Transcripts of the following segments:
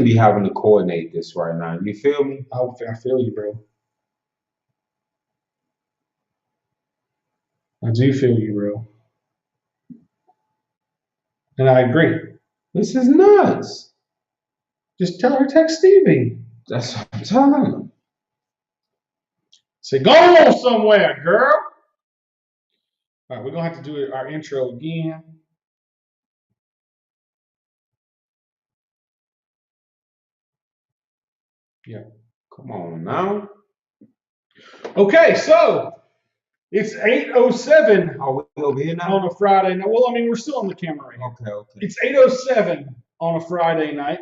be having to coordinate this right now. You feel me? I feel you, bro. I do feel you, bro. And I agree. This is nuts. Just tell her text Stevie. That's what I'm telling you. Say, go somewhere, girl. All right, we're going to have to do our intro again. Yeah. Come on now. Okay, so it's 8:07. Are we over here now? On a Friday night. Well, I mean, we're still on the camera right now. Okay. It's 8:07 on a Friday night,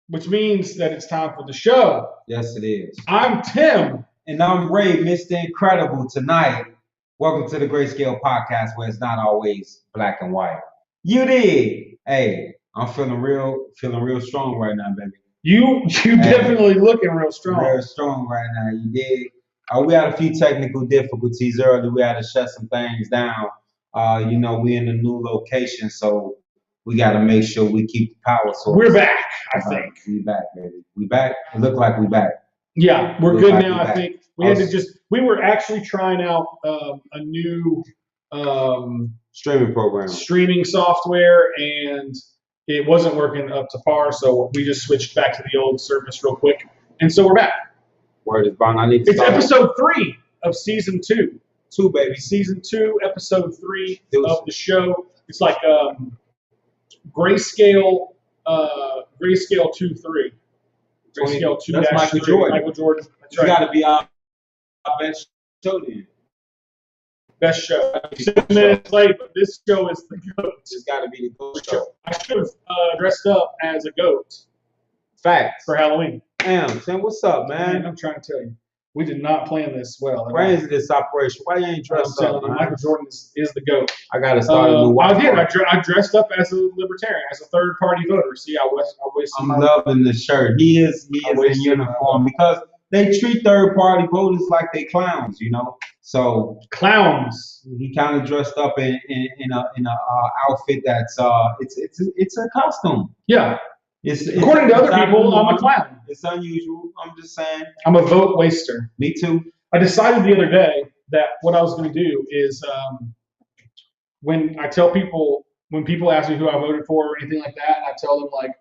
which means that it's time for the show. Yes, it is. I'm Tim. And I'm Ray, Mr. Incredible. Tonight, welcome to the Grayscale Podcast, where it's not always black and white. You did. Hey, I'm feeling real strong right now, baby. You definitely looking real strong. Real strong right now. You did. We had a few technical difficulties earlier. We had to shut some things down. We in a new location, so we got to make sure we keep the power source. We're back, I think. We back, baby. We back. It looked like we back. Yeah, we're good now. I think we were actually trying out a new streaming program, streaming software, and it wasn't working up to par, so we just switched back to the old service real quick, and so we're back. Word is bond. It's episode 3 of season 2. 2, baby. Season 2, episode 3 of the show. It's like Grayscale 2-3. Grayscale 2. That's Michael Jordan. Michael Jordan. That's right. Got to be our best show then. Best show. 6 minutes late, but this show is the GOAT. It's got to be the GOAT show. I should have dressed up as a goat. Facts. For Halloween. Damn, Sam, what's up, man? I'm trying to tell you. We did not plan this well. Why is this operation? Why you ain't dressed up? Michael Jordan is the GOAT. I got to start a new watch. I did. I dressed up as a libertarian, as a third-party voter. See, I wasted I'm loving the shirt. He is in uniform because they treat third-party voters like they clowns, you know. So clowns. He kind of dressed up in a outfit that's it's a costume. Yeah. According to other people, I'm a clown. It's unusual. I'm just saying. I'm a vote waster. Me too. I decided the other day that what I was going to do is when people ask me who I voted for or anything like that, and I tell them like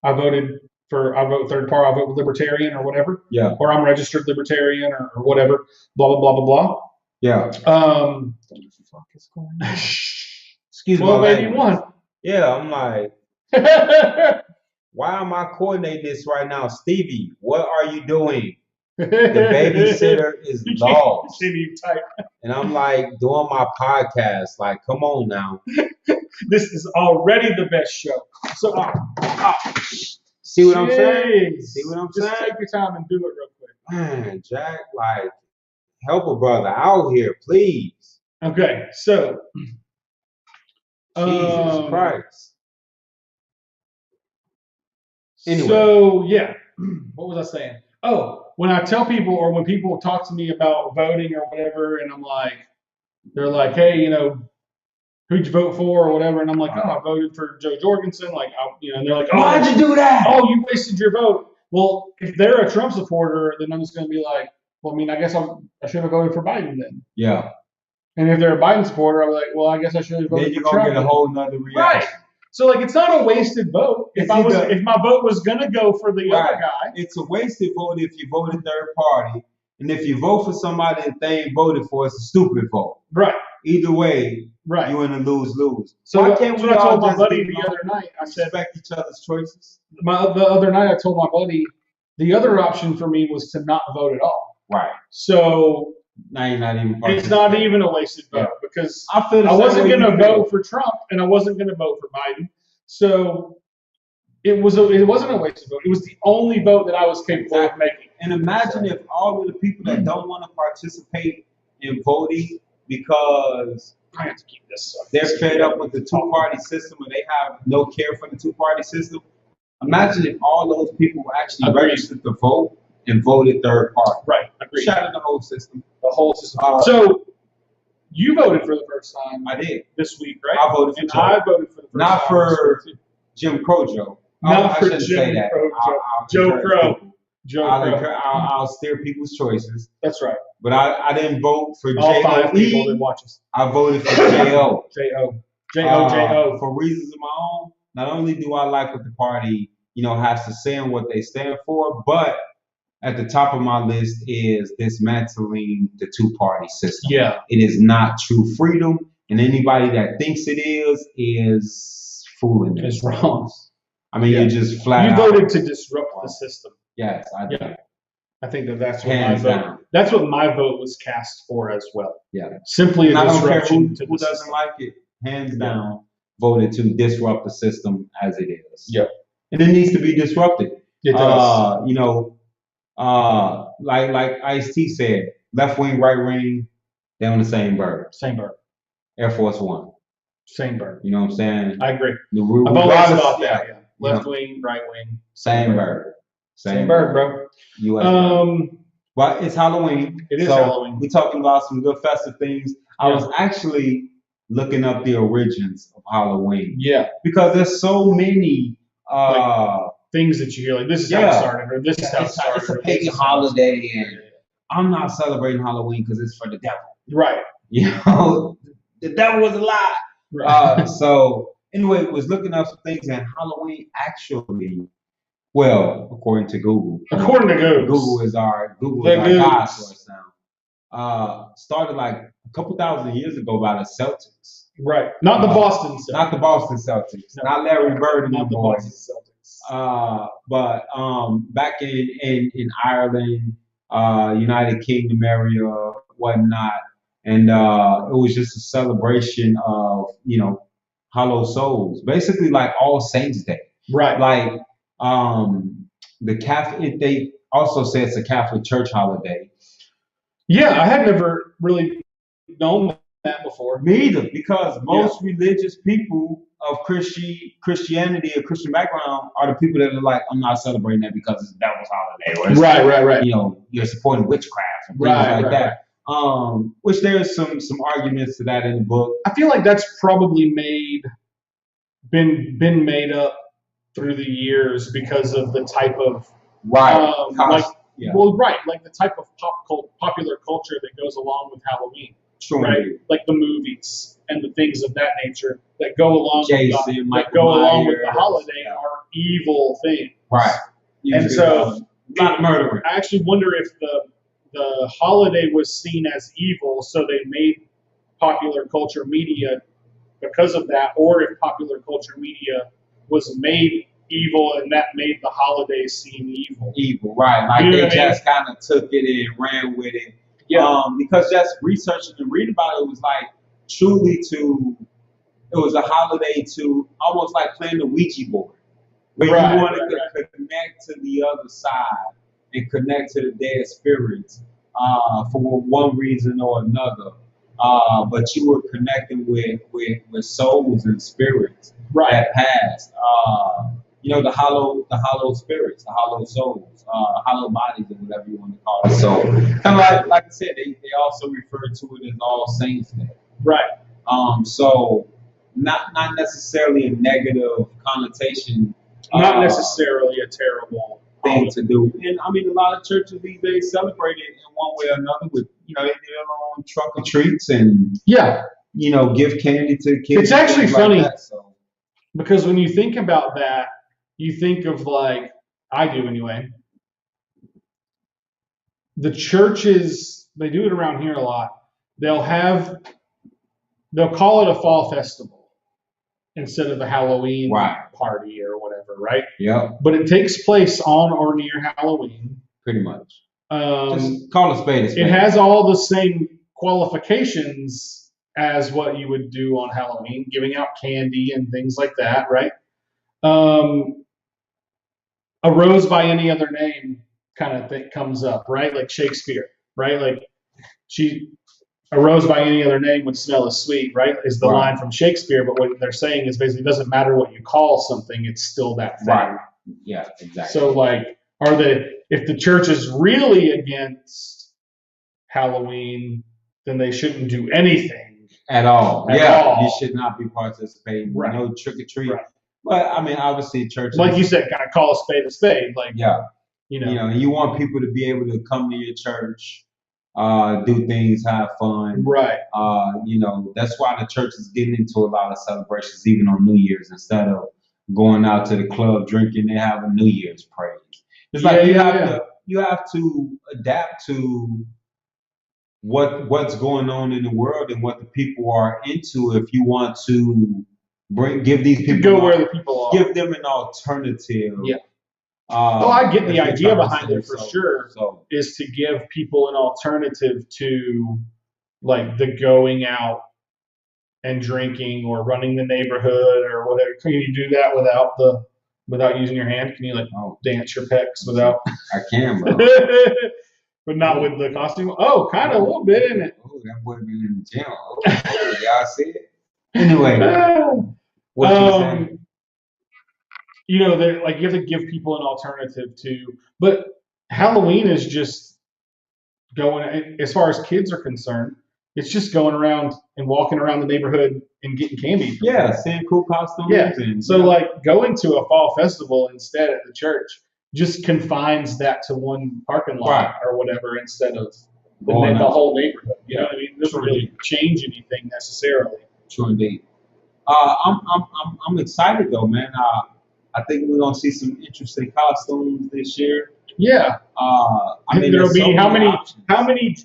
I vote third party, I vote libertarian or whatever. Yeah. Or I'm registered libertarian or whatever. Blah blah blah blah blah. Yeah. What the fuck is going on? Excuse me. Well, maybe one. Yeah, I'm like. Why am I coordinating this right now? Stevie, what are you doing? The babysitter is lost. And I'm like doing my podcast. Like, come on now. This is already the best show. So, see what I'm saying? See what I'm saying? Just take your time and do it real quick. Man, Jack, like, help a brother out here, please. Okay, so. Jesus Christ. Anyway. So, yeah, what was I saying? Oh, when I tell people or when people talk to me about voting or whatever, and I'm like, they're like, hey, you know, who'd you vote for or whatever? And I'm like, oh, I voted for Joe Jorgensen. Like, and they're like, oh, why'd you do that? Oh, you wasted your vote. Well, if they're a Trump supporter, then I'm just going to be like, well, I mean, I guess I should have voted for Biden then. Yeah. And if they're a Biden supporter, I'm like, well, I guess I should have voted for Trump. Then you're going to get a whole nother reaction. Right. So, like, it's not a wasted vote. If my vote was going to go for the other guy. It's a wasted vote if you voted third party. And if you vote for somebody that they ain't voted for, it's a stupid vote. Right. Either way, right. You're in a lose-lose. So why can't we all told my buddy the other night, I said, respect each other's choices? The other night I told my buddy the other option for me was to not vote at all. Right. So now you're not even. It's not even a wasted vote because I wasn't going to vote for Trump and I wasn't going to vote for Biden. So it wasn't a wasted vote. It was the only vote that I was capable of making. And imagine if all of the people that don't want to participate in voting because I have to keep this up. They're fed up with the two-party system or they have no care for the two-party system. Imagine if all those people actually registered to vote and voted third party. Right. Agreed. Shatter the whole system. The whole system. So you voted for the first time. I did this week, right? I voted for I voted for the first time. Not for Jim Crow Joe. Not I for shouldn't say Jim that. Crow Joe. I'll Joe encourage Crow. people. Joe Crow. I'll steer people's choices. That's right. But I didn't vote for All 5 people that J-O-E. watch us. I voted for J-O. J-O. J-O. For reasons of my own. Not only do I like what the party, has to say and what they stand for, but at the top of my list is dismantling the two-party system. Yeah. It is not true freedom, and anybody that thinks it is fooling It's themselves. wrong. I mean, you're just flat You out. voted to disrupt the system. Yes, I did. Yeah. I think that's what Hands my vote. down. That's what my vote was cast for as well. Yeah. Simply And a I don't care disruption who to the doesn't system. like it. Hands down, voted to disrupt the system as it is. Yep. And it needs to be disrupted. It does. Like Ice-T said, left wing, right wing, they're on the same bird. Same bird. Air Force One. Same bird. You know what I'm saying? I agree. I've always thought that. Yeah. Left wing, right wing. Same bird. Same bird, bro. US Well, it's Halloween. It is so Halloween. We're talking about some good festive things. I was actually looking up the origins of Halloween. Yeah. Because there's so many things that you hear, like this is how it started, or this is how it started. It's a pagan holiday, and I'm not celebrating Halloween because it's for the devil. Right. The devil was a lie. Right. So anyway, was looking up some things, and Halloween actually, well, according to Google. According to Google. Google is our God source now. Started like a couple thousand years ago by the Celtics. Right. Not the Boston Celtics. Not the Boston Celtics. No. Not Larry Bird and not the boys. Boston Celtics. But back in Ireland, United Kingdom area, whatnot, and it was just a celebration of Hollow Souls, basically like All Saints Day. Right. Like the Catholic, they also say it's a Catholic Church holiday. Yeah, I had never really known that before. Me either, because most religious people of Christianity or Christian background are the people that are like, I'm not celebrating that because it's the devil's holiday. Or right. You're supporting witchcraft and things like that. Which there's some arguments to that in the book. I feel like that's probably been made up through the years because of the type of like the type of popular culture that goes along with Halloween. True. Right, like the movies and the things of that nature that go along Jason, with the holiday are evil things. Right. And so, not murdering. I actually wonder if the holiday was seen as evil, so they made popular culture media because of that, or if popular culture media was made evil and that made the holiday seem evil. Evil, right. Like they just kind of took it and ran with it. Yeah. Because just researching and reading about it was like truly it was a holiday to almost like playing the Ouija board. Where you wanted to connect to the other side and connect to the dead spirits for one reason or another. But you were connecting with souls and spirits that passed. The hollow spirits, the hollow souls, hollow bodies, or whatever you want to call it. So, kind of like I said, they also refer to it as All Saints Day. Right. So, not necessarily a negative connotation. Not necessarily a terrible thing to do. And I mean, a lot of churches these days celebrate it in one way or another with, they do their own truck or treats and give candy to kids. It's actually funny like that, because when you think about that, you think of like, I do anyway, the churches, they do it around here a lot. They'll call it a fall festival instead of a Halloween party or whatever, right? Yeah. But it takes place on or near Halloween. Pretty much. Just call a spade a spade. It has all the same qualifications as what you would do on Halloween, giving out candy and things like that, right? A rose by any other name kind of thing comes up, right? Like Shakespeare, right? Like a rose by any other name would smell as sweet, right? Is the line from Shakespeare, but what they're saying is basically it doesn't matter what you call something, it's still that thing. Right. Yeah, exactly. So like, if the church is really against Halloween, then they shouldn't do anything. At all. At all. You should not be participating. Right. No trick or treat. Right. But I mean, obviously, churches. Like you said, kind of call a spade a spade. Like, Yeah. you know, You want people to be able to come to your church, do things, have fun. right. That's why the church is getting into a lot of celebrations, even on New Year's, instead of going out to the club drinking. They have a New Year's praise. It's like you have to adapt to what's going on in the world and what the people are into if you want to give these people go where the people are. Give them an alternative. Yeah. I get the idea behind it for sure. So is to give people an alternative to like the going out and drinking or running the neighborhood or whatever. Can you do that without using your hand? Can you dance your pecs without? I can, bro. But not with the costume. Oh, kind of a little bit, isn't it? Oh, that boy been in the gym. Oh, y'all see it? Anyway, what you saying? You have to give people an alternative to. But Halloween is just going, as far as kids are concerned, it's just going around and walking around the neighborhood and getting candy. Yeah, seeing cool costumes. Yeah. Going to a fall festival instead at the church just confines that to one parking lot or whatever instead of the whole neighborhood. You know what I mean? It doesn't really change anything necessarily. True indeed. I'm excited though, man. I think we're gonna see some interesting costumes this year. Yeah. I mean, there'll be how many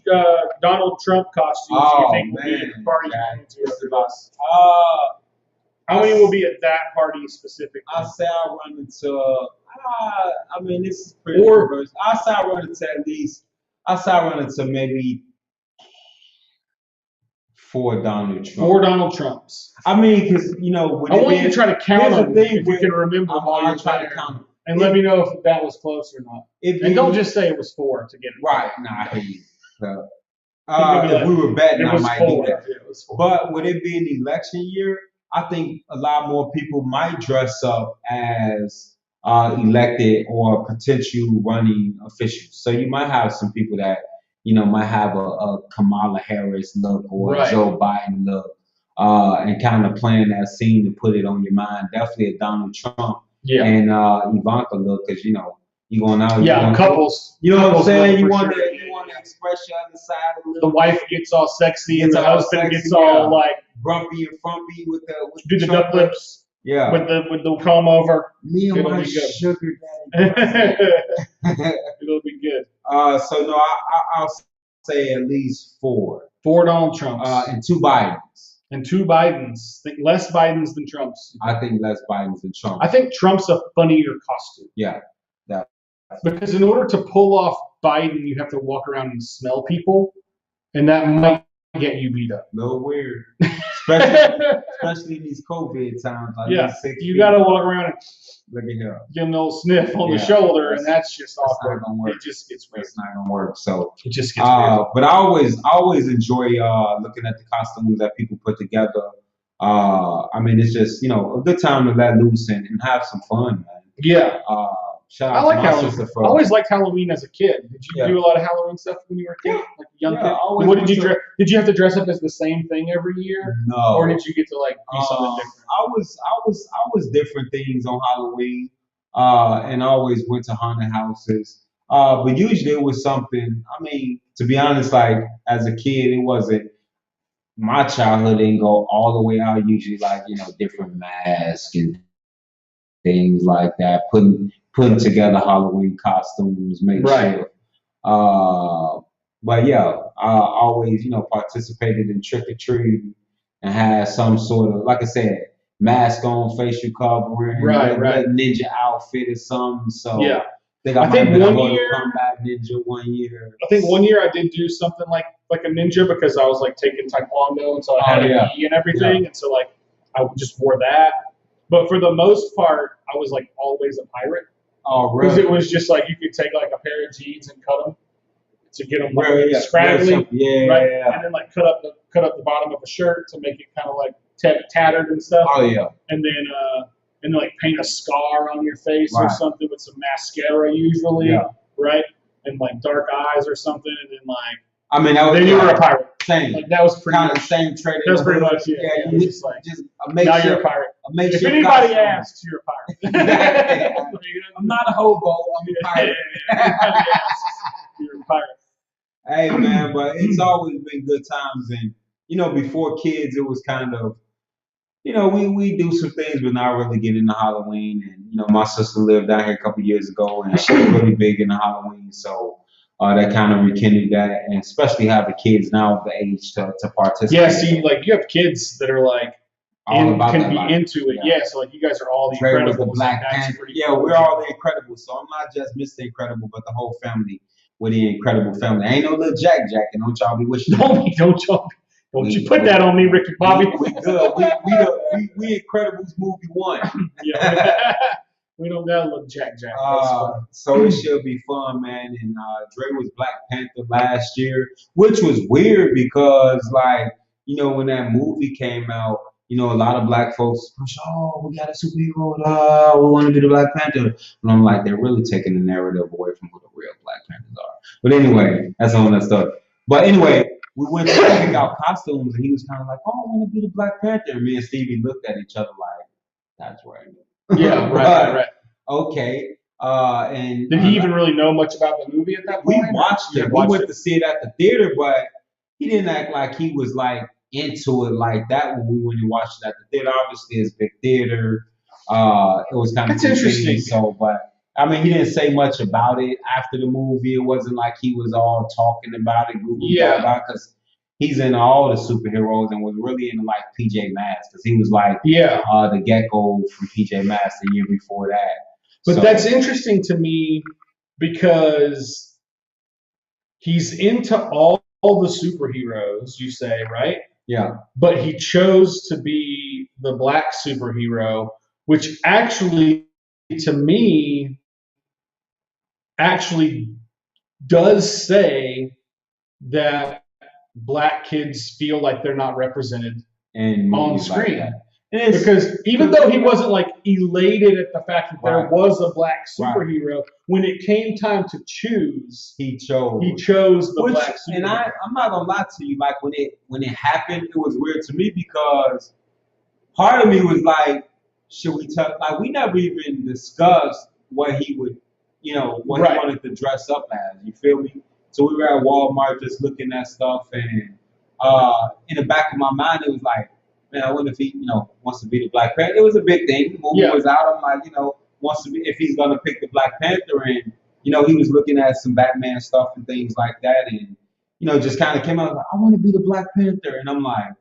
Donald Trump costumes do you think will be at the party? How many will be at that party specifically? I say I run into. I mean, this is pretty diverse. I say I run into at least. I say I run into maybe 4 Donald Trumps. 4 Donald Trumps. I mean, because I want you to try to count them if you can remember them while you're trying to count them. And let me know if that was close or not. And don't just say it was 4 to get it right. Nah, I hear you. If we were betting, I might do that. But with it being election year, I think a lot more people might dress up as elected or potential running officials. So you might have some people that might have a Kamala Harris look or a Joe Biden look, and kind of playing that scene to put it on your mind. Definitely a Donald Trump and Ivanka look, because you're going out. Couples. You know what I'm saying? You want to express your other side a little. The wife gets all sexy and the husband gets all like grumpy and frumpy with the duck lips. Yeah. With the comb over. Me and my sugar daddy. It'll be good. So no, I'll say at least 4. 4 Donald Trumps. And 2 Bidens. And 2 Bidens. Think less Bidens than Trumps. I think less Bidens than Trump. I think Trump's a funnier costume. Yeah. Because in order to pull off Biden, you have to walk around and smell people, and that might get you beat up. A little weird. Especially in these COVID times. You got to walk around and look at here. Give him a little sniff on the shoulder, and that's just awkward. It just gets weird. It's not gonna work. So it just gets weird. But I always enjoy looking at the costumes that people put together. I mean, it's just a good time to let loose and have some fun, man. Yeah. Shout I out like to my Halloween. sister I always liked Halloween as a kid. Did you do a lot of Halloween stuff when you were a kid, like a young kid? What did you dress? Did you have to dress up as the same thing every year? No. Or did you get to do something different? I was different things on Halloween, and I always went to haunted houses. But usually it was something. I mean, to be honest, like as a kid, it wasn't. My childhood didn't go all the way out. Usually, different masks and things like that. Putting together Halloween costumes, make sure. But yeah, I always, participated in trick or treating and had some sort of, like I said, mask on, facial covering, ninja outfit or something. So yeah. I think one year, combat ninja one year. I think one year I did do something like a ninja because I was taking taekwondo, and so I had a gi and everything, and so I just wore that. But for the most part, I was always a pirate. Oh, really? Because it was just you could take a pair of jeans and cut them to get them scraggly, and then cut up the bottom of a shirt to make it kind of tattered and stuff. Oh yeah. And then paint a scar on your face or something with some mascara usually, right? And dark eyes or something, and then I mean, then you were a pirate. same. Like that was pretty Kind of much. same trade. That was pretty much it. Yeah, Yeah, you it's just like just now you're a pirate. If anybody costume. asks, you're a pirate. Exactly. I'm not a hobo. I'm a pirate. If anybody asks, you're a pirate. Hey man, but it's always been good times, and before kids, it was kind of we do some things, but not really get into Halloween. And my sister lived down here a couple years ago, and she was really big into Halloween, so that kind of rekindled that, and especially having kids now of the age to participate. Yeah, see, like you have kids that are like All about can that be life. into it. Yeah, so like you guys are all the Dre was Incredibles. the Black and that's Panther. pretty Yeah, cool. we're all the Incredibles. So I'm not just Mr. Incredible, but the whole family. We're the Incredible family. Ain't no little Jack Jack, and don't y'all be wishing. Don't you put that on me, Ricky Bobby. We good. We Incredibles movie 1. Yeah, we don't got a little Jack Jack. So it should be fun, man. And Dre was Black Panther last year, which was weird because, like, when that movie came out, a lot of black folks push, oh, we got a superhero, we want to be the Black Panther. And I'm like, they're really taking the narrative away from who the real Black Panthers are. But anyway, that's all that stuff. But anyway, we went to pick out costumes, and he was kind of like, oh, I want to be the Black Panther. And me and Stevie looked at each other like, that's right. Yeah, right. Okay. And did he even really know much about the movie at that point? We watched it. We went to see it at the theater, but he didn't act like he was like into it like that when we went and watched it at the theater. Obviously, it's big theater. It was kind of interesting. So, but I mean, he didn't say much about it after the movie. It wasn't like he was all talking about it, because he's in all the superheroes and was really into like PJ Masks because he was like the Gecko from PJ Masks the year before that. But that's interesting to me because he's into all the superheroes, you say, right? Yeah. But he chose to be the black superhero, which actually, to me, actually does say that black kids feel like they're not represented on screen. Like because even though he wasn't like elated at the fact that there was a black superhero, when it came time to choose, he chose the black superhero. And I'm not gonna lie to you, like when it happened, it was weird to me because part of me was like, should we talk? Like we never even discussed what he would, what he wanted to dress up as. You feel me? So we were at Walmart just looking at stuff, and in the back of my mind, it was like, man, I wonder if he, wants to be the Black Panther. It was a big thing. The movie was out. I'm like, wants to be if he's gonna pick the Black Panther, and he was looking at some Batman stuff and things like that, and just kind of came out like, I want to be the Black Panther, and I'm like,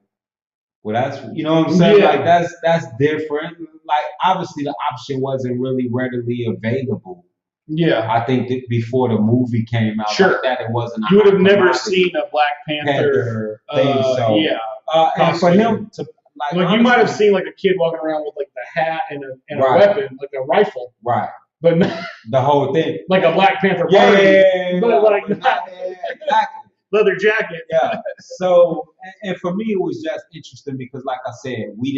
well, that's what I'm saying. Like that's different. Like obviously the option wasn't really readily available. Yeah, I think that before the movie came out, like that it wasn't. You would have never seen a Black Panther thing. So and for him to like you might have seen like a kid walking around with like the hat and a weapon, like a rifle. Right. But the whole thing. Like a Black Panther party. But like exactly. Leather jacket. Yeah. So and for me it was just interesting because like I said, we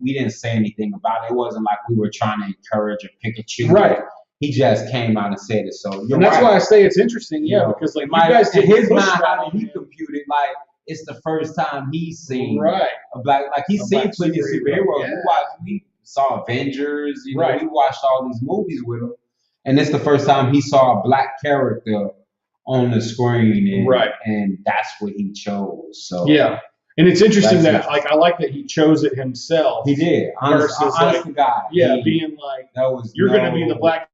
didn't say anything about it. It wasn't like we were trying to encourage or pick a choose. Right. He just came out and said it. So and that's why I say it's interesting, because like you guys in his mind, how he computed, like it's the first time he's seen a black, like he's seen plenty of superheroes. We saw Avengers, we watched all these movies with him, and it's the first time he saw a black character on the screen, and that's what he chose. So and it's interesting that like I like that he chose it himself. He did. Honest to God. Being like, you're gonna be the Black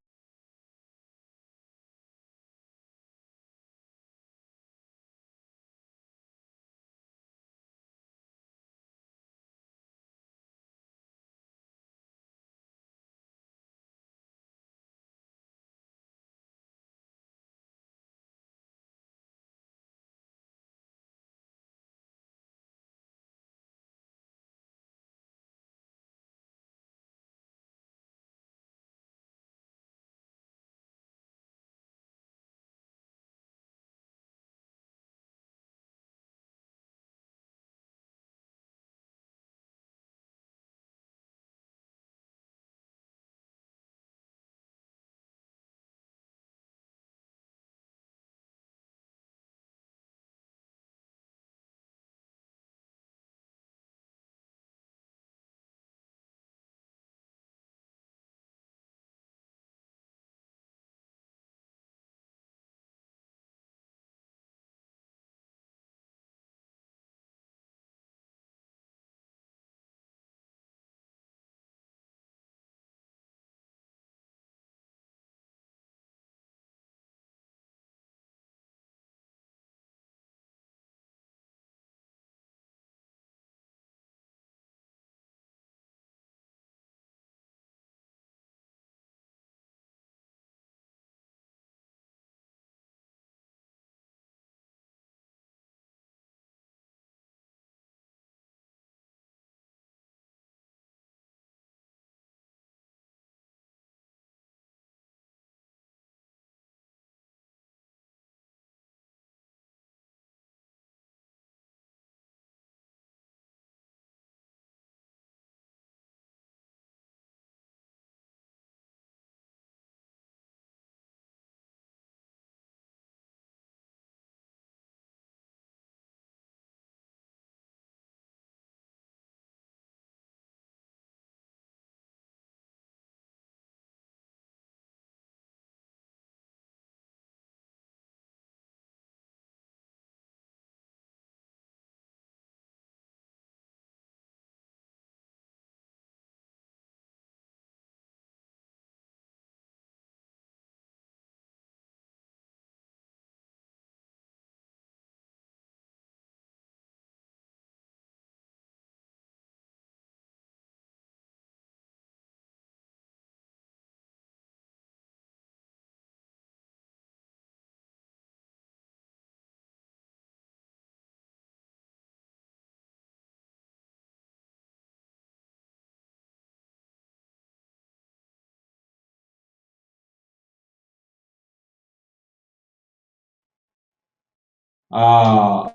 Only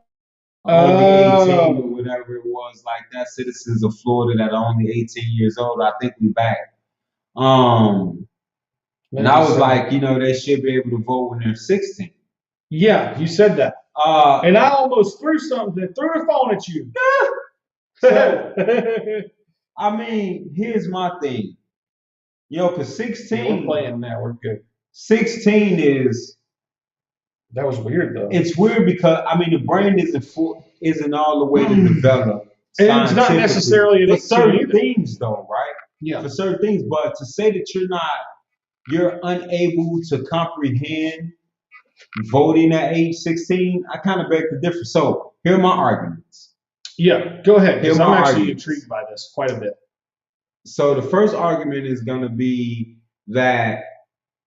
18 or Oh, whatever it was like that. Citizens of Florida that are only 18 years old. I think we back. Um, and I maybe was so. like, they should be able to vote when they're 16. Yeah, you said that. Uh, And I almost threw something, threw a phone at you. so I mean, here's my thing. Because Yeah, we're 16, playing now. We're good. 16 is That was weird though. it's weird because I mean the brain isn't all the way to develop And it's not scientifically necessarily an for 18 certain either. things though, right? Yeah. For certain things, but to say that you're unable to comprehend voting at age 16, I kind of beg the difference. So here are my arguments. Yeah, go ahead, Here because are I'm my actually arguments. intrigued by this quite a bit. So the first argument is going to be that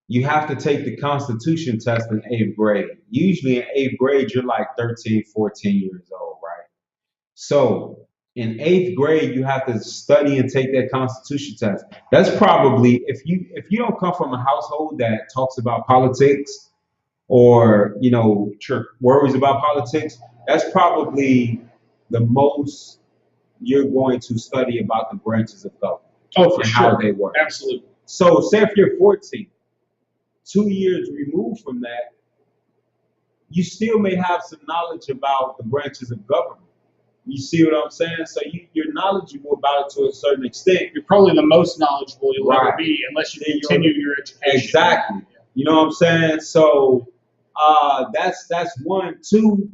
you have to take the Constitution test in eighth grade. Usually in eighth grade, you're like 13, 14 years old, right? So in eighth grade, you have to study and take that Constitution test. That's probably if you don't come from a household that talks about politics or Sure. worries about politics, that's probably the most you're going to study about the branches of government Oh, for and how they sure. work. Absolutely. So say if you're 14, 2 years removed from that, you still may have some knowledge about the branches of government. You see what I'm saying? So you're knowledgeable about it to a certain extent. You're probably the most knowledgeable you'll ever Right. be unless you Then continue your education. Exactly. You know what I'm saying? So that's one. Two,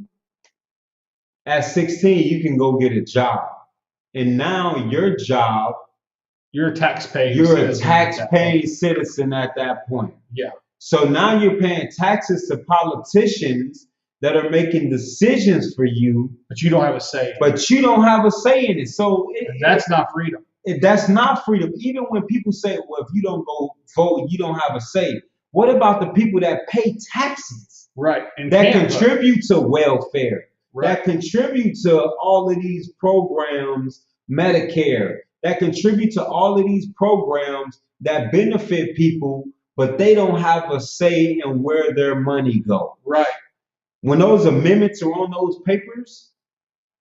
at 16, you can go get a job. And now your job, You're a tax-paying you're a citizen at that tax-paying point. citizen at that point. Yeah. So now you're paying taxes to politicians that are making decisions for you, But you don't have a say. but you don't have a say in it. So That's not freedom. that's not freedom. Even when people say, well, if you don't go vote, you don't have a say. What about the people that pay taxes? Right. And That can't vote. contribute to welfare, Right. that contribute to all of these programs, Medicare, that contribute to all of these programs that benefit people, but they don't have a say in where their money goes. Right. When those amendments are on those papers,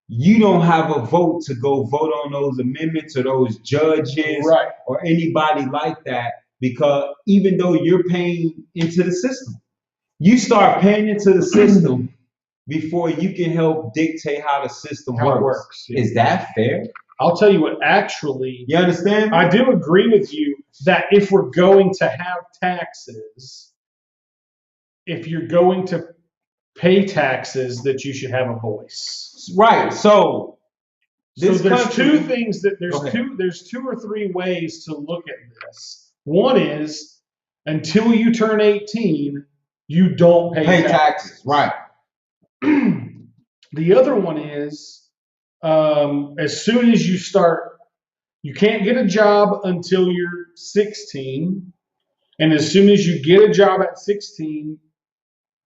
you don't have a vote to go vote on those amendments or those judges Right. or anybody like that, because even though you're paying into the system, you start paying into the system before you can help dictate how the system How it works. works, yeah. Is that fair? I'll tell you what, actually, You understand? I do agree with you that if we're going to have taxes, if you're going to pay taxes, that you should have a voice. Right. So this there's country, two things that Go ahead. there's two or three ways to look at this. One is until you turn 18, you don't pay taxes. Right. The other one is as soon as you start, you can't get a job until you're 16. And as soon as you get a job at 16,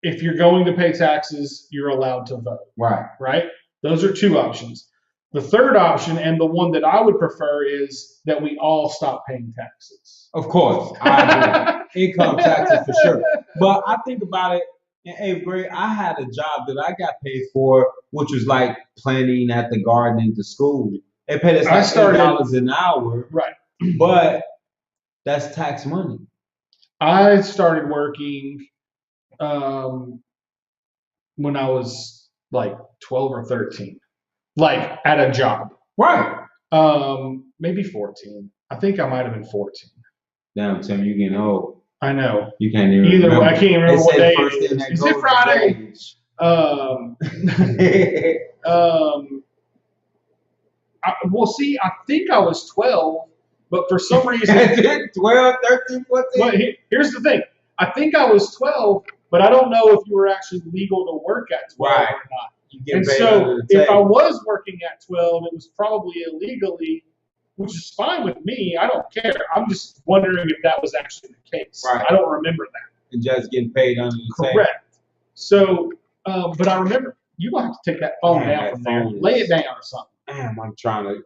if you're going to pay taxes, you're allowed to vote. Right. Right? Those are two options. The third option, and the one that I would prefer, is that we all stop paying taxes. Of course. I agree. Income taxes for sure. But I think about it, in eighth grade, I had a job that I got paid for, which was like planting at the garden at the school. They paid us like $8 an hour. Right. But that's tax money. I started working when I was like 12 or 13, like at a job. Right. Maybe 14. I think I might have been 14. Damn, Tim, you getting old. I know. You can't even Either remember. way, I can't remember what day first it thing is. that Is goes it Friday? is age. Well, see, I think I was 12, but for some reason, 12, 13, 14. well, here's the thing. I think I was 12, but I don't know if you were actually legal to work at 12 Right. or not. You get And paid so under the if I table. was working at 12, it was probably illegally, which is fine with me. I don't care. I'm just wondering if that was actually the case. Right. I don't remember that. And just getting paid under the table. Correct. So, but I remember, you're going to have to take that phone Man, down that from there. phone is- Lay it down or something. Damn, I'm trying to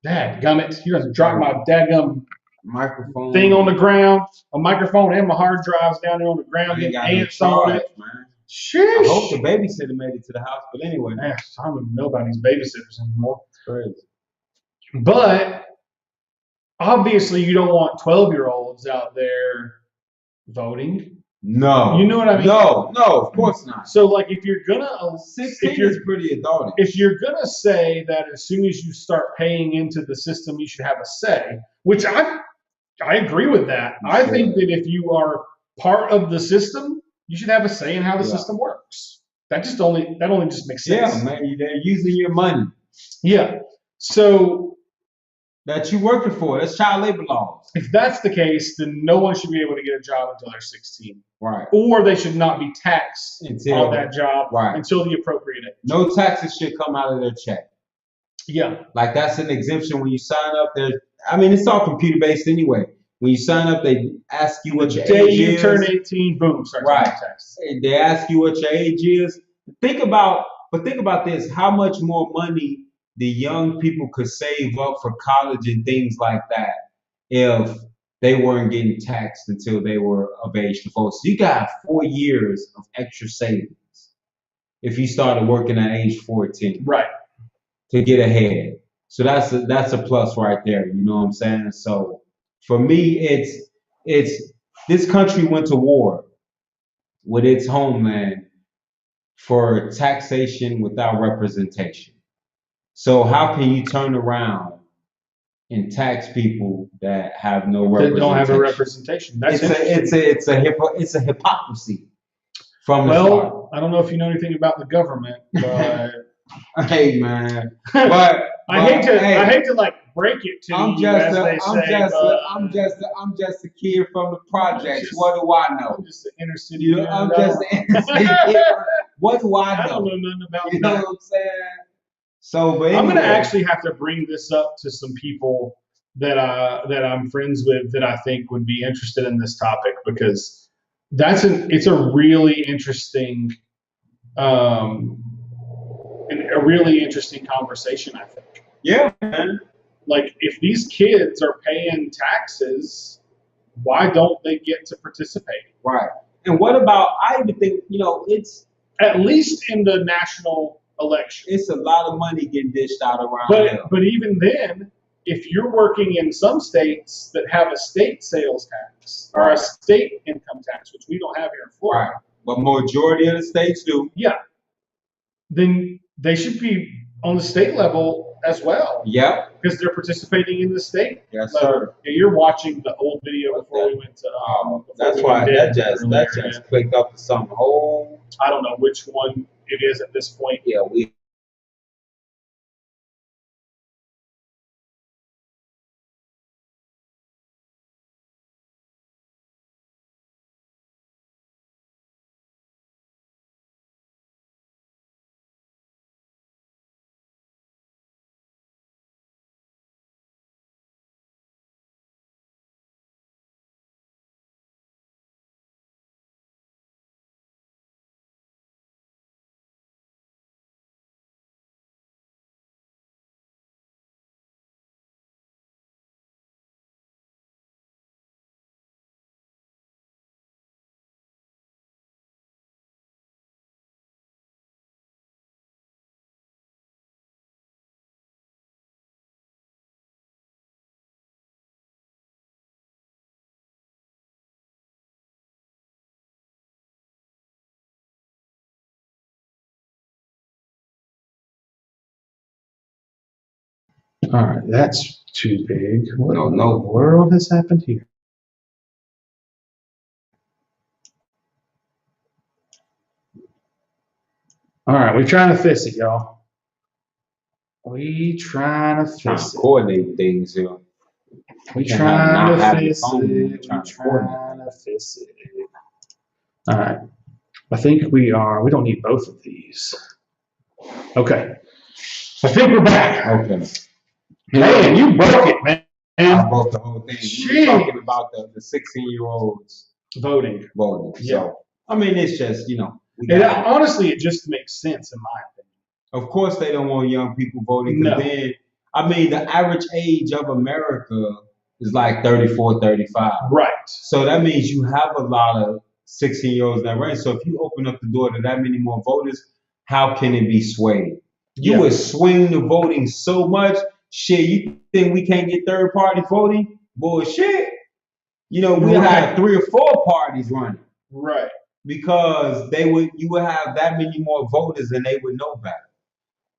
Dadgummit. You're going to drop my dadgum microphone thing on the ground, a microphone and my hard drives down there on the ground, I ain't getting got no ants on charge, it. man. Sheesh. I hope the babysitter made it to the house. But anyway, Man, I don't even know about these babysitters anymore. it's crazy. But obviously, you don't want 12-year-olds out there voting. No. You know what I mean? No, of course not. So, like, if you're gonna, 16 is pretty adultish. if you're gonna say that as soon as you start paying into the system, you should have a say, which I agree with that. You I should. think that if you are part of the system, you should have a say in how the system works. That only just makes sense. Yeah, man, they're using your money. Yeah. So that you working for. That's child labor laws. If that's the case, then no one should be able to get a job until they're 16. Right. Or they should not be taxed on that job until the appropriate age. No taxes should come out of their check. Yeah. Like that's an exemption when you sign up. It's all computer based anyway. When you sign up, they ask you what your age is. The day you turn 18, boom, start paying taxes. They ask you what your age is. Think about this: how much more money the young people could save up for college and things like that if they weren't getting taxed until they were of age to vote. So you got 4 years of extra savings if you started working at age 14, right, to get ahead. So that's a plus right there. You know what I'm saying? So for me, it's this country went to war with its homeland for taxation without representation. So how can you turn around and tax people that have no representation? That don't have a representation. That's it's a hypocrisy from the start. I don't know if you know anything about the government, but hey man, but I hate to like break it to I'm you. Just I'm just a kid from the projects. What do I know? I'm just an inner city. I'm just an inner city kid. What do I know? I don't know nothing about you know what I'm saying? So, but anyway. I'm going to actually have to bring this up to some people that I'm friends with that I think would be interested in this topic, because it's a really interesting a really interesting conversation, I think. Yeah, man. Like, if these kids are paying taxes, why don't they get to participate? Right. And what about, I even think, it's at least in the national election. It's a lot of money getting dished out around. But even then, if you're working in some states that have a state sales tax or a state income tax, which we don't have here in Florida, but majority of the states do. Yeah. Then they should be on the state level as well. Yeah. Because they're participating in the state. Yes, sir. You're watching the old video before we went to. That's why that just clicked up to some whole. I don't know which one it is at this point. Yeah, All right, that's too big. What in the world has happened here? All right, we're trying to fix it, y'all. We trying to fix it. Coordinate things here. We trying to fix it. We trying to fix it. All right. I think we are. We don't need both of these. Okay. I think we're back. Okay. Man, you broke it, man. I broke the whole thing. We were talking about the 16-year-olds voting. Yeah. So, I mean, it's just, honestly, it just makes sense in my opinion. Of course, they don't want young people voting. Because then, I mean, the average age of America is like 34, 35. Right. So that means you have a lot of 16-year-olds that range. So if you open up the door to that many more voters, how can it be swayed? You Yeah. would swing the voting so much. Shit, you think we can't get third party voting? Bullshit. You know, we'll have 3 or 4 parties running. Right. Because you would have that many more voters and they would know better.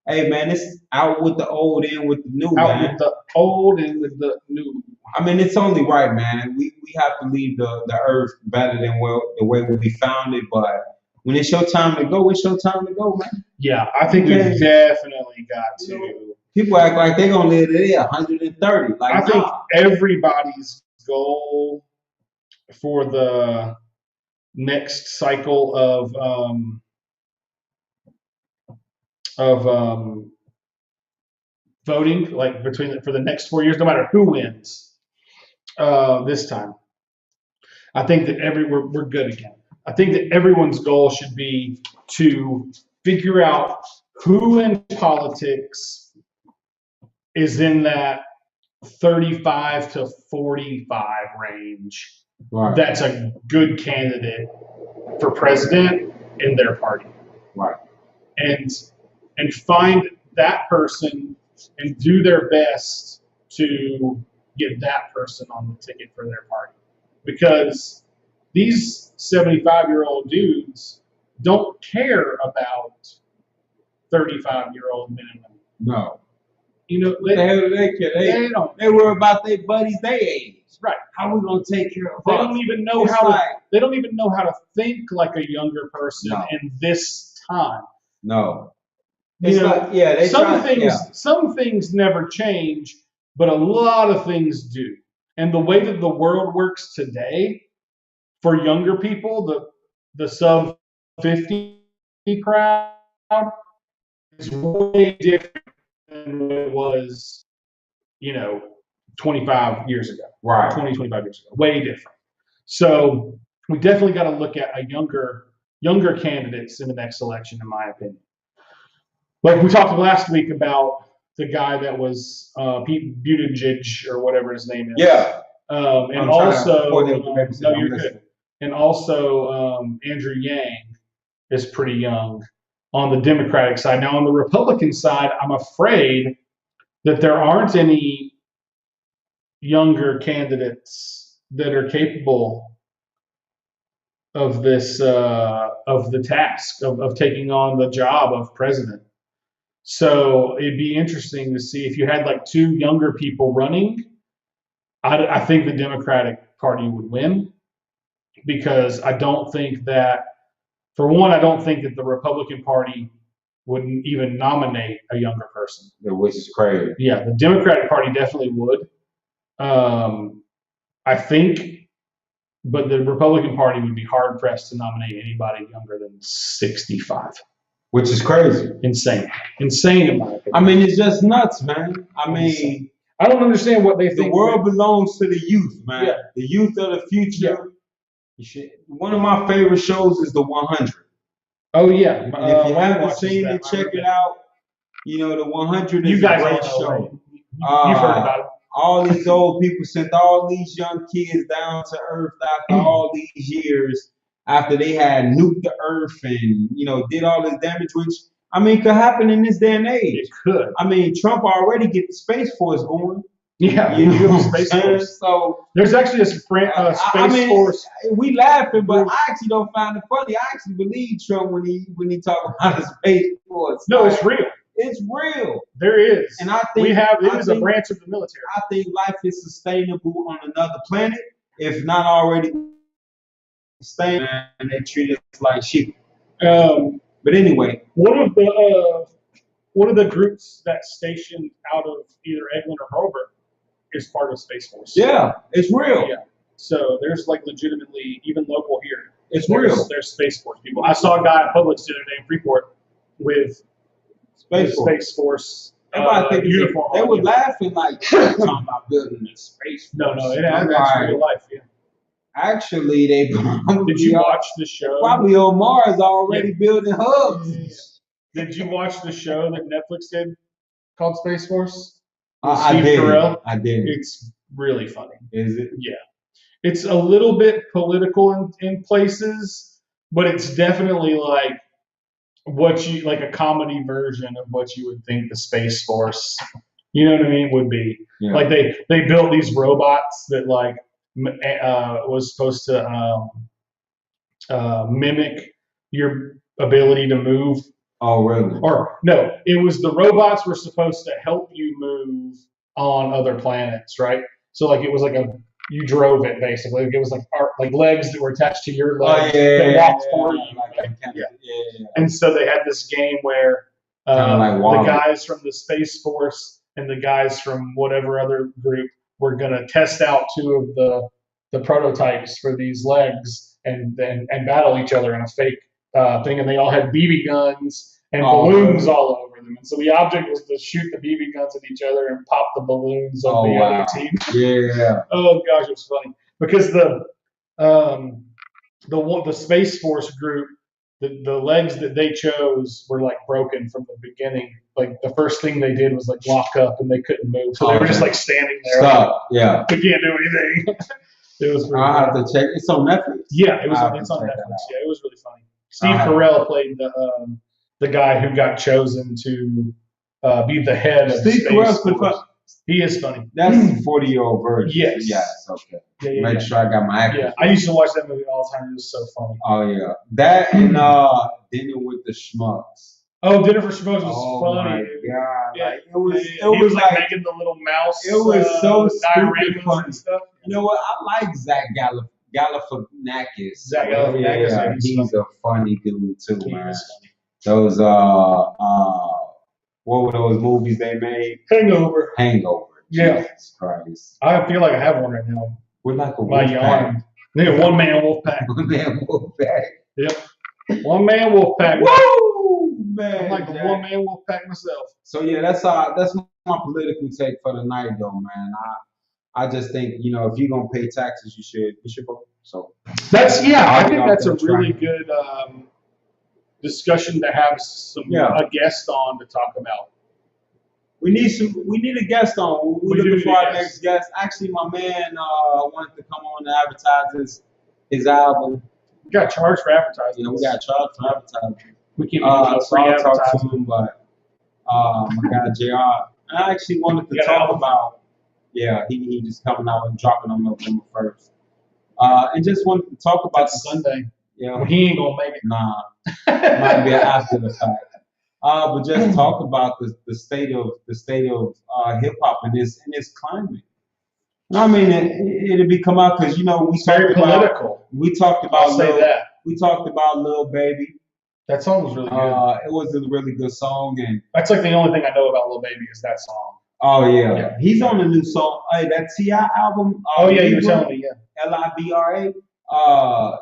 Hey man, it's out with the old, in with the new, Out man. with the old and with the new. I mean, it's only right, man. We have to leave the earth better than the way we found it. But when it's your time to go, it's your time to go, man. Yeah, I think we've definitely got to. People act like they're gonna live there 130. Like, I think everybody's goal for the next cycle of voting, like for the next 4 years, no matter who wins this time, I think that we're good again. I think that everyone's goal should be to figure out who in politics is in that 35 to 45 range. right. That's a good candidate for president in their party. Right. And find that person and do their best to get that person on the ticket for their party. Because these 75-year-old dudes don't care about 35-year-old men and women. No. You know, They don't. They worry about their buddies their age. Right. How we gonna take care of They us? don't even know they don't even know how to think like a younger person in this time. No. You know, some things never change, but a lot of things do. And the way that the world works today, for younger people, the sub 50 crowd is way different than what it was, 25 years ago. Right. 25 years ago. Way different. So we definitely got to look at younger candidates in the next election, in my opinion. Like we talked last week about the guy that was Pete Buttigieg or whatever his name is. Yeah. And also, no, you're good. And also, Andrew Yang is pretty young on the Democratic side. Now, on the Republican side, I'm afraid that there aren't any younger candidates that are capable of this, of the task of taking on the job of president. So it'd be interesting to see if you had like 2 younger people running. I think the Democratic Party would win, because I don't think that, for one, I don't think that the Republican Party wouldn't even nominate a younger person. Which is crazy. Yeah, the Democratic Party definitely would. I think, but the Republican Party would be hard pressed to nominate anybody younger than 65. Which is crazy. Insane in my opinion. I mean, it's just nuts, man. I mean, I don't understand what they think. The world belongs to the youth, man. Yeah. The youth of the future. Yeah. One of my favorite shows is The 100. Oh yeah. And if you haven't seen it, check it out. You know, The 100 is a great show. You've heard about it. All these old people sent all these young kids down to Earth after all these years, after they had nuked the Earth and, did all this damage, which, I mean, could happen in this day and age. It could. I mean, Trump already get the Space Force going. Yeah, Space Force. So there's actually a Space Force. We laughing, but I actually don't find it funny. I actually believe Trump when he talk about the Space Force. No, it's real. It's real. There is. And I think it is a branch of the military. I think life is sustainable on another planet, if not already sustainable, and they treat us like sheep. But anyway, one of the groups that's stationed out of either Eglin or Hurlburt is part of Space Force. Yeah, it's real. Yeah. So there's like legitimately, even local here, it's real. There's Space Force people. I saw a guy at Publix the other day in Freeport with Space Force uniform. They were laughing like talking about building a Space Force. No, it has real life. Yeah. Actually, they probably did you watch the show? Probably on Mars already building hubs. Yeah. Did you watch the show that Netflix did called Space Force? I did. Carell? I did. It's really funny. Is it? Yeah. It's a little bit political in places, but it's definitely like like a comedy version of what you would think the Space Force, you know what I mean, would be. Yeah. Like they built these robots that like was supposed to mimic your ability to move. Oh, really? Or no, it was the robots were supposed to help you move on other planets, right? So like it was like you drove it basically. Like it was like legs that were attached to your legs that walked for you. Right? Yeah. And so they had this game where the guys from the Space Force and the guys from whatever other group were gonna test out two of the prototypes for these legs and battle each other in a fake thing, and they all had BB guns and balloons all over them. And so the object was to shoot the BB guns at each other and pop the balloons of the other team. Yeah. Oh gosh, it was funny because the Space Force group, the legs that they chose were like broken from the beginning. Like the first thing they did was like lock up and they couldn't move, so they were just like standing there. Stop. Yeah. They can't do anything. It was. I have to check. It's on Netflix. Yeah, it's on Netflix. Yeah, it was really funny. Steve Carell played the guy who got chosen to be the head of Steve Space Force. He is funny. That's the 40-year-old version. Yes. Okay. Yeah, Make sure I got my actors. Yeah, I used to watch that movie all the time. It was so funny. Oh yeah, that and Dinner with the Schmucks. Oh, Dinner for Schmucks was funny. My God. Yeah. Like, it was like making the little mouse. It was so stupid funny and stuff. You know what? I like Zach Galifianakis. Zach Galifianakis. Yeah, he's a funny dude too, man. Those what were those movies they made? Hangover. Yeah. Jesus Christ. I feel like I have one right now. We're like a wolf pack. Yeah, one man wolf pack. One man wolf pack. Yep. One man wolf pack. Woo! Man. I'm like a one man wolf pack myself. So yeah, that's my political take for the night though, man. I just think, if you're gonna pay taxes, you should vote. So I think that's a really good discussion to have a guest on to talk about. We need a guest on. We're looking for our next guest. Actually, my man wanted to come on and advertise his album. We got charged for advertising. Yeah, we got charged for advertising. We can't free advertising. To him, but my guy JR. I actually wanted to talk about. Yeah, he just coming out and dropping on November 1st. And just wanted to talk about Sunday. Yeah, well, he ain't gonna make it. Nah, might be after the fact. But just talk about the state of hip hop in this climate. I mean, it'll be come out because we very political. We talked about We talked about Lil Baby. That song was really good. It was a really good song, and that's like the only thing I know about Lil Baby is that song. Oh yeah, he's on a new song. Hey, that T.I. album. Oh yeah, you were telling me. Yeah. Libra.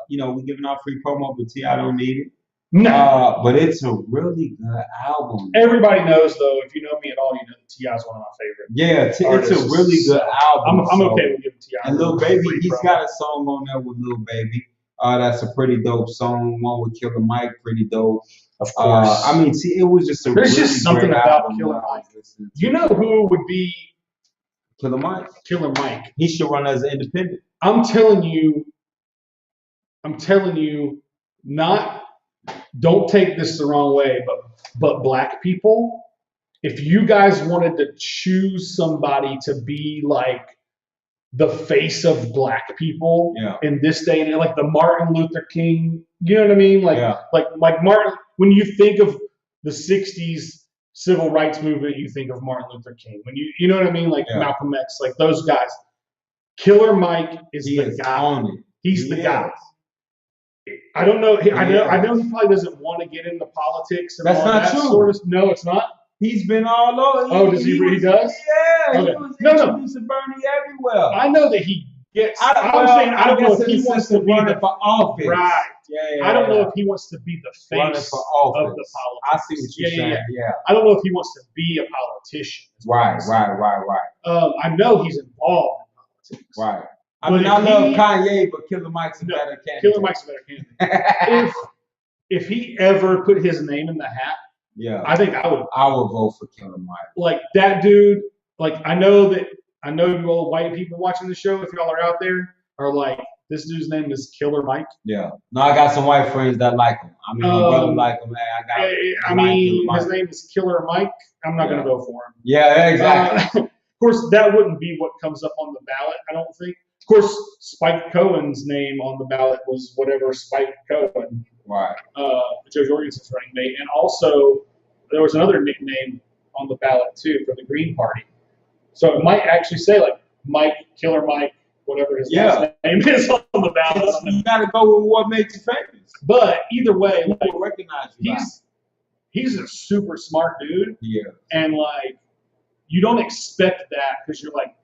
We giving out free promo, but T.I. don't need it. No. But it's a really good album. Everybody knows, though, if you know me at all, you know that T.I. is one of my favorite. Yeah, it's a really good album. I'm okay with giving T.I. And Lil Baby, he's got a song on there with Lil Baby. That's a pretty dope song. One with Killer Mike, pretty dope. Of course. I mean, see, it was just There's really just something great about album. Killer Mike. You know who would be Killer Mike? Killer Mike. He should run as an independent. I'm telling you, don't take this the wrong way, but black people, if you guys wanted to choose somebody to be like the face of black people in this day and age, like the Martin Luther King, you know what I mean? Like Martin, when you think of the 60s civil rights movement, you think of Martin Luther King. When you know what I mean? Like Malcolm X, like those guys. Killer Mike is the guy. He's the guy. I don't know. I know he probably doesn't want to get into politics and That's all not that true. sort of. No, it's not. He's been all over. Does he? He does. Yeah. Okay. He was introducing Bernie everywhere. I know that he gets. I don't know if he wants to be for office. Right. Yeah. I don't know if he wants to be the face for office. of the politics. I see what you're saying. Yeah. I don't know if he wants to be a politician. Right. I know he's involved in politics. Right. I love Kanye, but Killer Mike's a better candidate. Killer Mike's a better candidate. if he ever put his name in the hat, I think I would vote for Killer Mike. Like that dude. Like I know you old white people watching the show. If y'all are out there, are like, this dude's name is Killer Mike. Yeah. No, I got some white friends that like him. I mean, my brother like him. Man, I mean, his name is Killer Mike. I'm not going to vote for him. Yeah, exactly. Of course, that wouldn't be what comes up on the ballot, I don't think. Of course, Spike Cohen's name on the ballot was whatever Spike Cohen, Right. Joe Jorgensen's running mate. And also, there was another nickname on the ballot, too, for the Green Party. So it might actually say, like, Mike, Killer Mike, whatever his last name is on the ballot. You got to go with what makes you famous. But either way, people recognize you. He's a super smart dude. Yeah. And, like, you don't expect that because you're like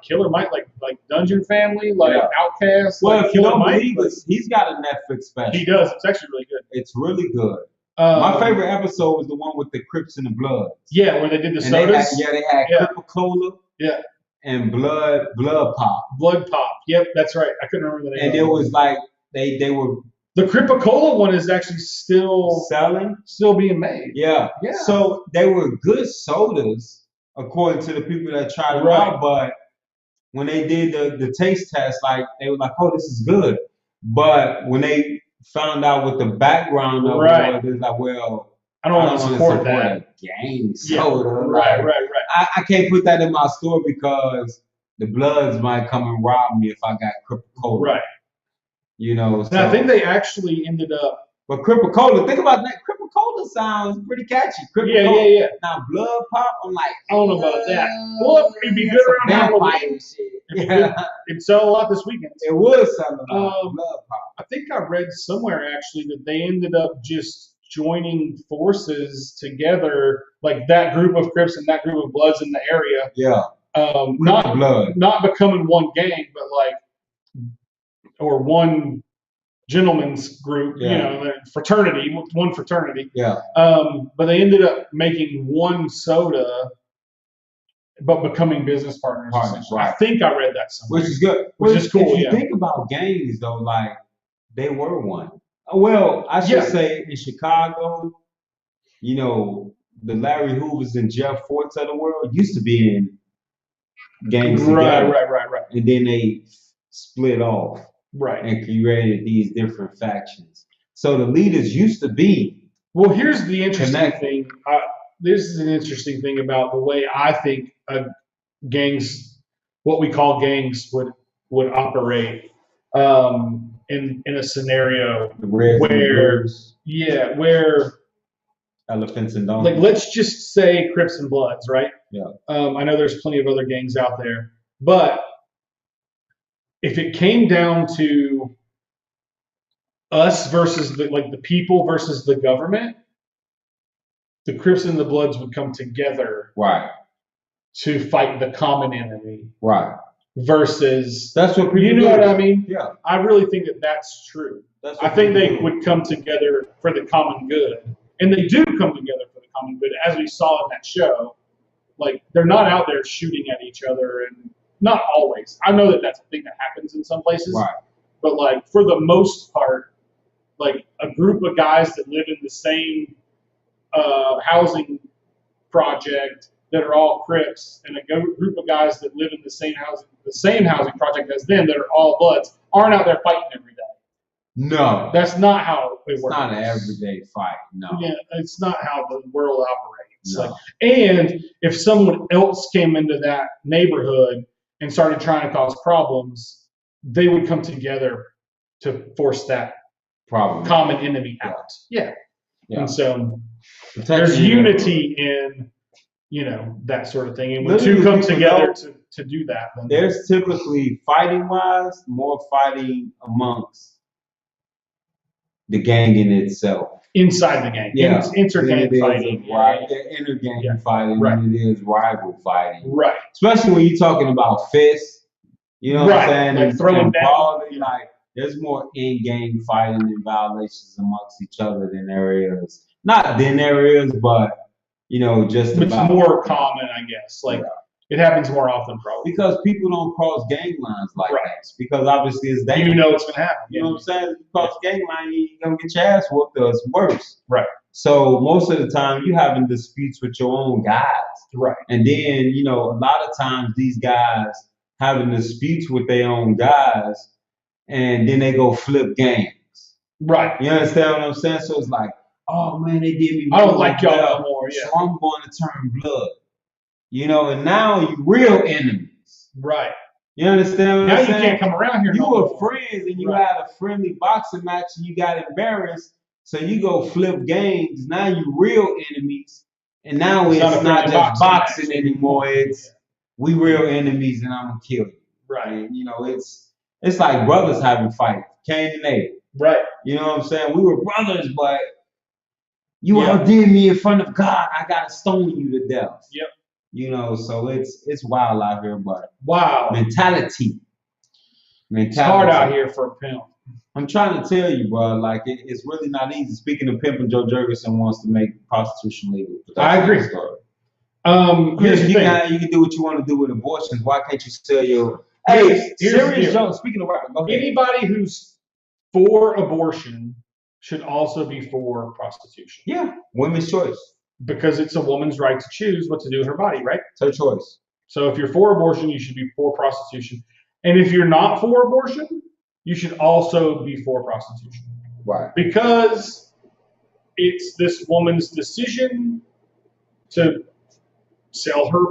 Killer Mike, like Dungeon Family, like Outcast. Well, like if you Killer don't Mike, believe us, he's got a Netflix special. He does. It's actually really good. It's really good. My favorite episode was the one with the Crips and the Bloods. Yeah, where they did the sodas. They had Coca-Cola. Yeah. And Blood Pop. Blood Pop. Yep, that's right. I couldn't remember the name. And it was like they were. The Cripa-Cola one is actually still being made. Yeah. Yeah. So they were good sodas, according to the people that tried them out. But when they did the taste test, like they were like, "Oh, this is good." But when they found out what the background of it was, it's like, "Well, I don't want to support that gang soda." Right. I can't put that in my store because the Bloods might come and rob me if I got Cripa-Cola. Right. You know. So. I think they actually ended up. But Cripa-Cola, think about that. Cripa-Cola sounds pretty catchy. Yeah. Now Blood Pop, I'm like, I don't know about that. Well, it'd be good around Halloween. It'd sell a lot this weekend. It would sell a lot. Blood Pop. I think I read somewhere actually that they ended up just joining forces together, like that group of Crips and that group of Bloods in the area. Yeah. Not becoming one gang, but like, or one gentleman's group, fraternity, one fraternity. Yeah. But they ended up making one soda, but becoming business partners. Right. I think I read that somewhere. Which is good. Which is cool. If you think about gangs, though, like they were one. Well, I should say in Chicago, the Larry Hoovers and Jeff Forts of the world used to be in gangs together. Right. And then they split off. Right. And created these different factions. So the leaders used to be. Well, here's the interesting thing. This is an interesting thing about the way I think gangs, what we call gangs, would operate in a scenario where elephants and donkeys. Like, let's just say Crips and Bloods, right? Yeah. I know there's plenty of other gangs out there, but if it came down to us versus the people versus the government, the Crips and the Bloods would come together, to fight the common enemy, versus that's what people know what I mean? Yeah, I really think that's true. I think they would come together for the common good, and they do come together for the common good, as we saw in that show. Like, they're not out there shooting at each other and. Not always. I know that that's a thing that happens in some places. Right. But, like, for the most part, like, a group of guys that live in the same housing project that are all Crips, and a group of guys that live in the same housing project as them that are all Bloods, aren't out there fighting every day. No. That's not how it works. It's not an everyday fight. No. Yeah, it's not how the world operates. No. Like, and if someone else came into that neighborhood and started trying to cause problems, they would come together to force that common enemy out. Yeah. And so there's unity in, that sort of thing. And when two come together to do that. Then there's typically, fighting-wise, more fighting amongst the gang in itself. Inside the gang. Yeah. Inter-gang fighting. Inter-gang fighting than it is rival fighting. Right. Especially when you're talking about fists. You know what I'm saying? Like throwing down. Like, there's more in-gang fighting and violations amongst each other than there is. Not than there is, but, just it's more common, I guess. Like, it happens more often, probably. Because people don't cross gang lines like that. Because obviously it's dangerous. You know it's going to happen. You know what I'm saying? If you cross the gang line, you're going to get your ass whooped, or it's worse. Right. So most of the time, you're having disputes with your own guys. Right. And then, a lot of times these guys having disputes with their own guys, and then they go flip games. Right. You understand what I'm saying? So it's like, oh man, they did me. I don't like y'all no more. Yeah. So I'm going to turn blood. You know, and now you real enemies. Right. You understand what now I'm saying? You can't come around here. You were friends and you had a friendly boxing match and you got embarrassed. So you go flip games. Now you real enemies. And now it's not just boxing anymore. It's we real enemies and I'm gonna kill you. Right. And you know, it's like brothers having fights. Cain and Abel. Right. You know what I'm saying? We were brothers, but you outdid me in front of God. I gotta stone you to death. Yep. You know, so it's wild out here, but mentality. It's hard out here for a pimp. I'm trying to tell you, bro. Like it's really not easy. Speaking of pimping, Joe Jurgensen wants to make prostitution legal. I agree. Here's the thing. You can do what you want to do with abortions. Why can't you sell your? Hey, serious Joe. Speaking of rap, go ahead. Anybody who's for abortion should also be for prostitution. Yeah, women's choice. Because it's a woman's right to choose what to do with her body, right? It's her choice. So if you're for abortion, you should be for prostitution. And if you're not for abortion, you should also be for prostitution. Right. Because it's this woman's decision to sell her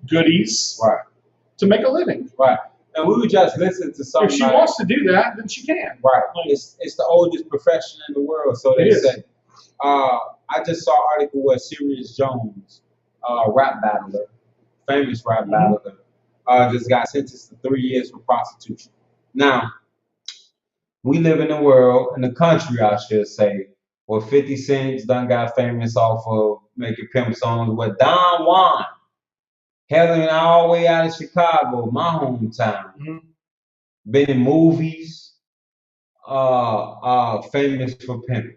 goodies to make a living. Right. And we would just listen to something. If she wants to do that, then she can. Right. Like, it's the oldest profession in the world. So they say. I just saw an article where Serious Jones, rap battler, famous rap battler, just got sentenced to 3 years for prostitution. Now, we live in a world, in the country, I should say, where 50 Cent done got famous off of making pimp songs with Don Juan, hailing all the way out of Chicago, my hometown. Been in movies, famous for pimping.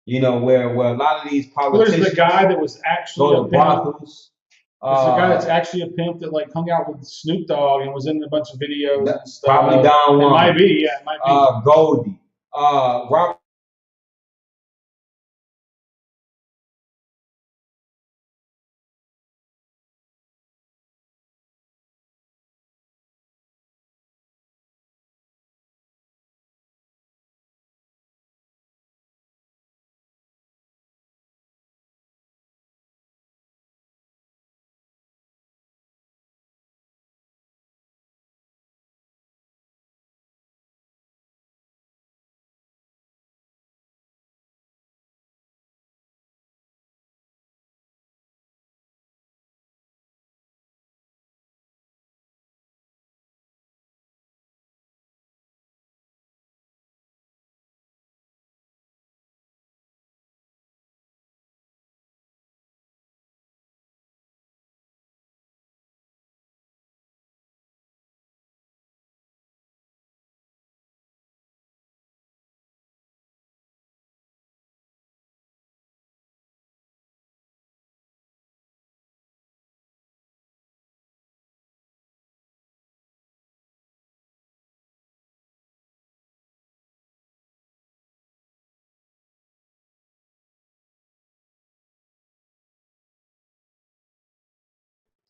You know, where a lot of these politicians there's the guy that was actually go to brothels. There's the guy that's actually a pimp that like hung out with Snoop Dogg and was in a bunch of videos and stuff. Probably Don Juan. It might be, yeah, it might be. Goldie. Robert.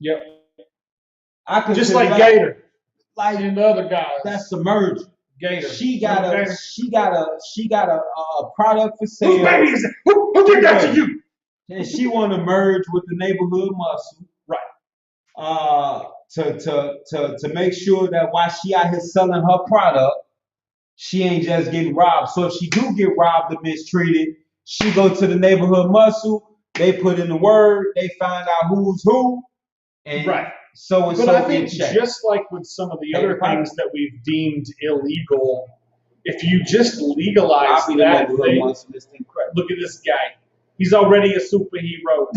Yep. Just like Gator. Like the other guys. That's submerged. Gator. She got a product for sale. Whose baby is it? Who did that to you? And she want to merge with the neighborhood muscle. Right. To make sure that while she out here selling her product, she ain't just getting robbed. So if she do get robbed or mistreated, she go to the neighborhood muscle. They put in the word. They find out who's who. And so but I think just like with some of the other things that we've deemed illegal, if you just legalize that thing, look at this guy. He's already a superhero.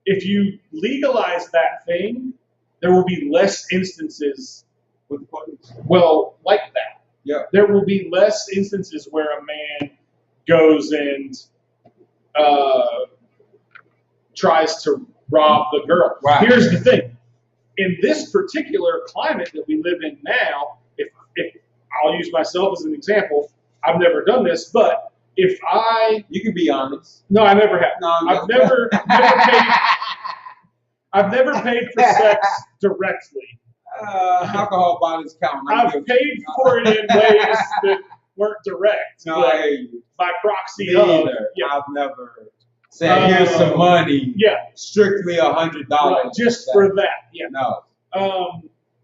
If you legalize that thing, there will be less instances like that. Yeah. There will be less instances where a man goes and tries to rob the girl. Right. Here's the thing. In this particular climate that we live in now, if I'll use myself as an example, I've never done this, but if I... You can be honest. No, I never have. No, I've never paid... I've never paid for sex directly. Alcohol bottles count. I've paid for it in ways that weren't direct. No, I hear you. By proxy Me of. either. Yeah. I've never said, here's some money. Yeah. Strictly $100. Right, just for that. Yeah. No.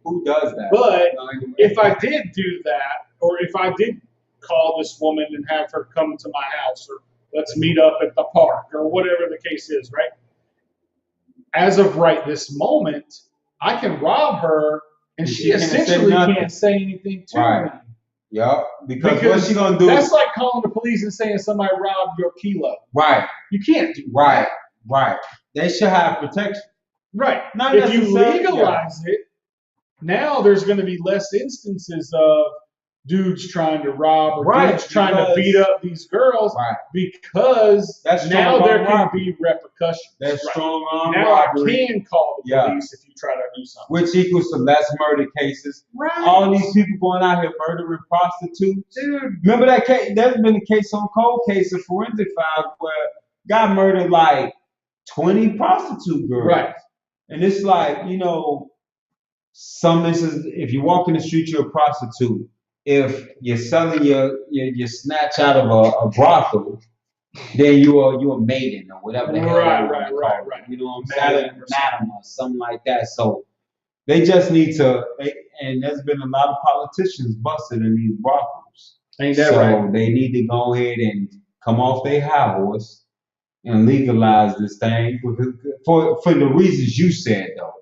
Who does that? But no, anyway. if I did do that, or if I did call this woman and have her come to my house, or let's meet up at the park, or whatever the case is, right? As of right this moment, I can rob her, and she essentially can't say anything to me. Yep. Because what's she gonna do? That's like calling the police and saying somebody robbed your kilo. Right. You can't do that. Right. They should have protection. Right. Not if you legalize it, now there's going to be less instances of dudes trying to rob or dudes trying to beat up these girls because now there can be repercussions. That's strong arm now robbery. I can call the police if you try to do something. Which equals to less murder cases. Right. All these people going out here murdering prostitutes. Dude, remember that case? There's been a case on cold case of forensic files where guy murdered like 20 prostitute girls. Right. And it's like, you know, some instances, if you walk in the street, you're a prostitute. If you're selling your snatch out of a brothel, then you're a maiden or whatever the hell. Right. You know what I'm saying? Madam or something like that. So they just need to. And there's been a lot of politicians busted in these brothels. Ain't that right? So they need to go ahead and come off their high horse and legalize this thing for the reasons you said, though.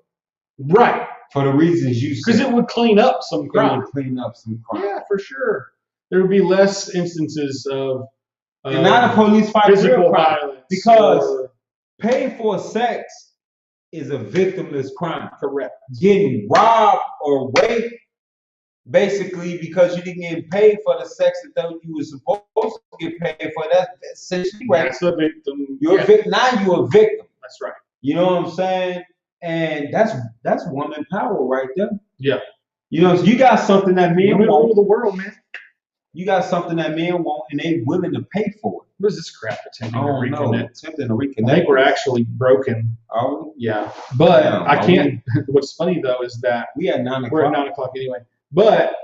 Right. For the reasons you said. Because it would clean up some crime. It would clean up some crime. Yeah, for sure. There would be less instances of and now the police fight physical violence. Because paying for sex is a victimless crime. Correct. Getting robbed or raped, basically, because you didn't get paid for the sex that you were supposed to get paid for, that's essentially rape. That's a victim. You're a victim. Now you're a victim. That's right. You know what I'm saying? And that's woman power right there. Yeah. You know, you got something that men want. Rule the world, man. You got something that men want, and they willing to pay for it. What is this crap attempting to reconnect? Attempting to reconnect. I think we're actually broken. Are we? Yeah. But I can't. What's funny though is that we at 9 o'clock. We're at 9 o'clock anyway. But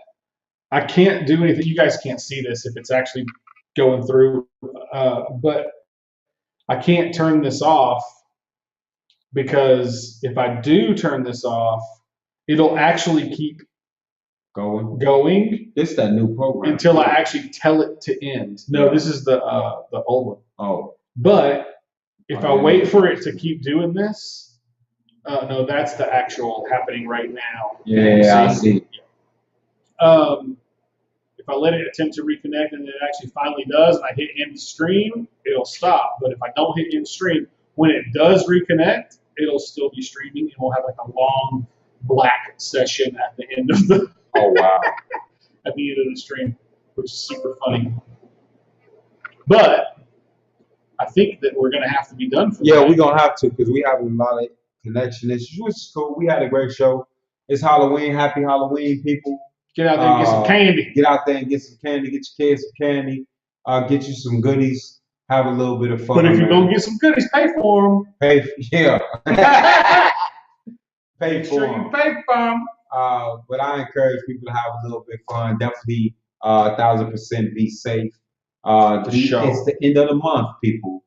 I can't do anything. You guys can't see this if it's actually going through. But I can't turn this off. Because if I do turn this off, it'll actually keep going. This is that new program. Until I actually tell it to end. No, this is the old one. Oh. But if I wait for it to keep doing this, no, that's the actual happening right now. Yeah, I see. If I let it attempt to reconnect and it actually finally does, and I hit end stream, it'll stop. But if I don't hit end stream, when it does reconnect, it'll still be streaming, and we'll have like a long black session at the end of the. Oh wow! At the end of the stream, which is super funny. But I think that we're gonna have to be done for. Yeah, we're gonna have to because we have a lot of connection issues, which is cool. We had a great show. It's Halloween. Happy Halloween, people! Get out there and get some candy. Get out there and get some candy. Get your kids some candy. Get you some goodies. Have a little bit of fun. But if you're going to get some goodies, pay for them. Yeah. Pay for them. You pay for them. But I encourage people to have a little bit of fun. Definitely 1,000% be safe. It's the end of the month, people.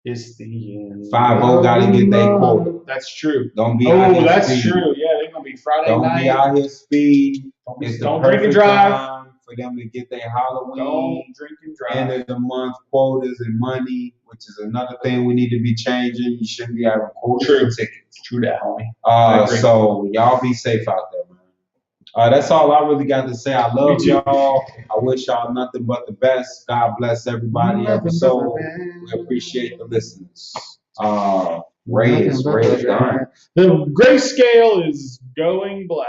It's the end. 5-0 got to get their quota. That's true. Don't be out here that's speeding. True. Yeah, they're going to be Friday Don't night. Don't be out here speeding. Don't drink and drive. Time for them to get their Halloween. Don't drink and drive. End of the month quotas and money, which is another thing we need to be changing. You shouldn't be having quotas for tickets. True that, homie. So y'all be safe out there, man. That's all I really got to say. I love y'all. I wish y'all nothing but the best. God bless everybody. Episode. We appreciate the listeners. Ray is done. The grayscale is going black.